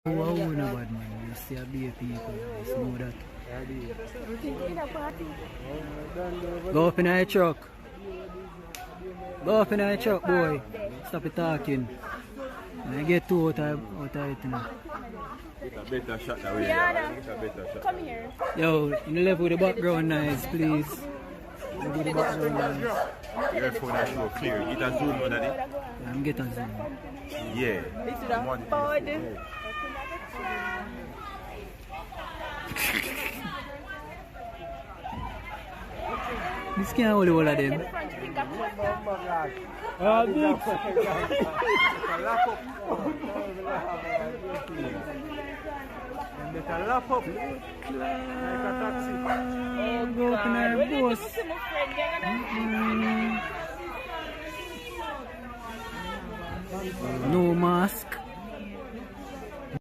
Wow, no bad man. You see a be people. You know that. Go up in a truck. Go up in a truck, boy. Stop it talking. I get two out of it now. It's a better shot that way. It's a better shot. Come here. Yo, in the left with the background noise, please. Left with the background noise. Your phone has show clear. Get a zoom on it. I'm getting zoom. Yeah. This can't hold all of them. Big. Lap up. Like a taxi. Go up in the bus. No mask.